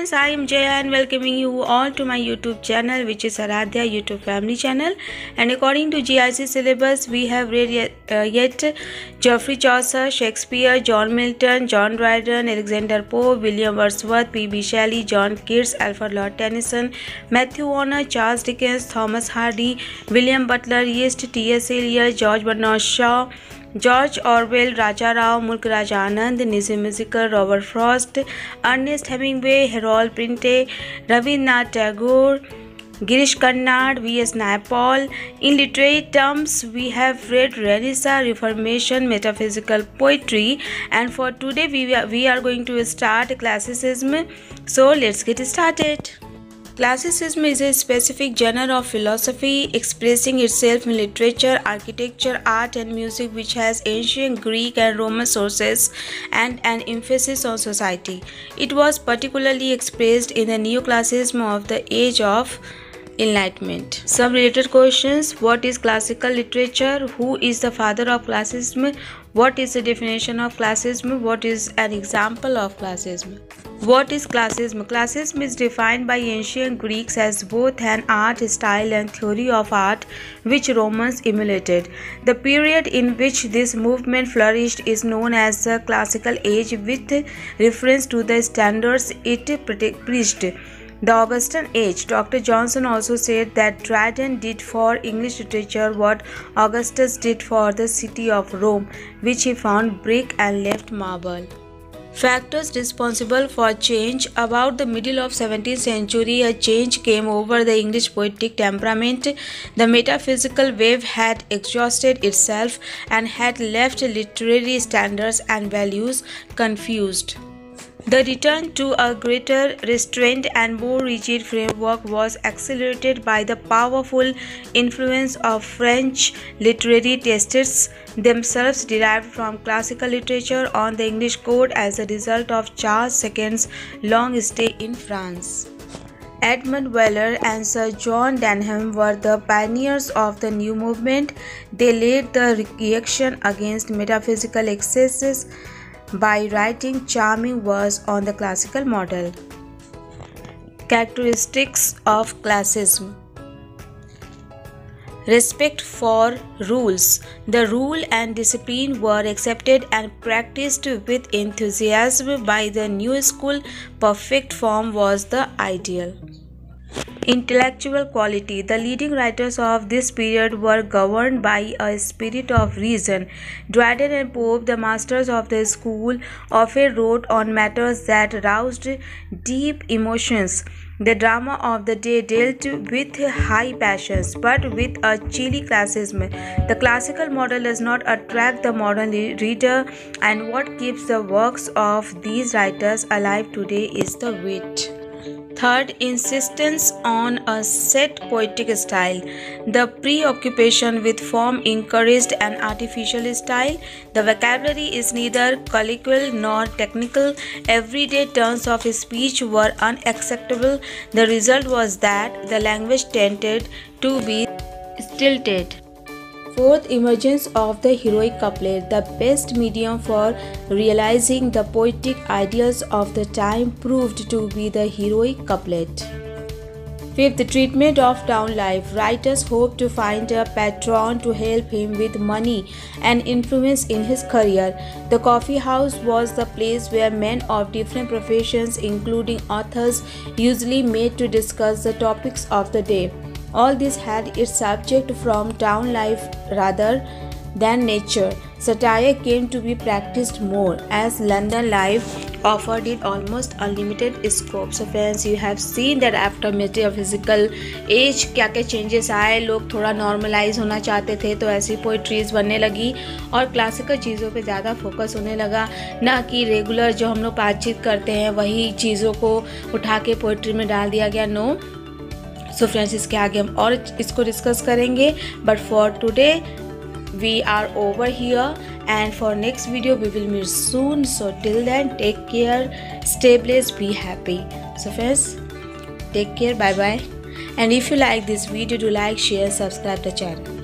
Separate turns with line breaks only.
friends, I am Jaya and welcoming you all to my YouTube channel, which is Aaradhya YouTube family channel. And according to GIC syllabus, we have read yet Geoffrey Chaucer, Shakespeare, John Milton, John Dryden, Alexander Pope, William Wordsworth, P.B. Shelley, John Keats, Alfred Lord Tennyson, Matthew Warner, Charles Dickens, Thomas Hardy, William Butler Yeats, T.S. Eliot, George Bernard Shaw, George Orwell, Raja Rao, Mulk Raj Anand, Nizam Musical, Robert Frost, Ernest Hemingway, Harold Pinte, Rabindranath Tagore, Girish Karnad, V.S. Naipaul. In literary terms, we have read Renaissance, Reformation, metaphysical poetry, and for today we are going to start Classicism. So let's get started. Classicism is a specific genre of philosophy expressing itself in literature, architecture, art and music which has ancient Greek and Roman sources and an emphasis on society. It was particularly expressed in the neoclassicism of the Age of Enlightenment. Some related questions: what is classical literature? Who is the father of classicism? What is the definition of classicism? What is an example of classicism? What is classicism? Classicism is defined by ancient Greeks as both an art style and theory of art which Romans emulated. The period in which this movement flourished is known as the Classical Age with reference to the standards it preached. The Augustan Age. Dr. Johnson also said that Dryden did for English literature what Augustus did for the city of Rome, which he found brick and left marble. Factors responsible for change. About the middle of 17th century, a change came over the English poetic temperament. The metaphysical wave had exhausted itself and had left literary standards and values confused. The return to a greater restraint and more rigid framework was accelerated by the powerful influence of French literary tastes themselves derived from classical literature on the English court as a result of Charles II's long stay in France. Edmund Weller and Sir John Denham were the pioneers of the new movement. They led the reaction against metaphysical excesses by writing charming verse on the classical model. Characteristics of classicism. Respect for rules. The rule and discipline were accepted and practiced with enthusiasm by the new school. Perfect form was the ideal. Intellectual quality. The leading writers of this period were governed by a spirit of reason. Dryden and Pope, the masters of the school, often wrote on matters that roused deep emotions. The drama of the day dealt with high passions, but with a chilly classicism. The classical model does not attract the modern reader, and what keeps the works of these writers alive today is the wit. Third, insistence on a set poetic style. The preoccupation with form encouraged an artificial style. The vocabulary is neither colloquial nor technical. Everyday turns of speech were unacceptable. The result was that the language tended to be stilted. Fourth, emergence of the heroic couplet. The best medium for realizing the poetic ideals of the time proved to be the heroic couplet. Fifth, the treatment of town life. Writers hoped to find a patron to help him with money and influence in his career. The coffee house was the place where men of different professions, including authors, usually met to discuss the topics of the day. All this had its subject from town life rather than nature. Satire came to be practiced more as London life offered it almost unlimited scope. So friends, you have seen that after metaphysical age क्या क्या changes आए. लोग थोड़ा normalize होना चाहते थे तो ऐसी poetries बनने लगी और classical चीज़ों पे ज़्यादा focus होने लगा, ना कि regular जो हम लोग बातचीत करते हैं वही चीज़ों को उठा के poetry में डाल दिया गया. No. सो फ्रेंड्स, इसके आगे हम और इसको डिस्कस करेंगे, but for today we are over here and for next video we will meet soon. So till then take care, stay blessed, be happy. So friends, take care, bye bye, and if you like this video, do like, share, subscribe the channel.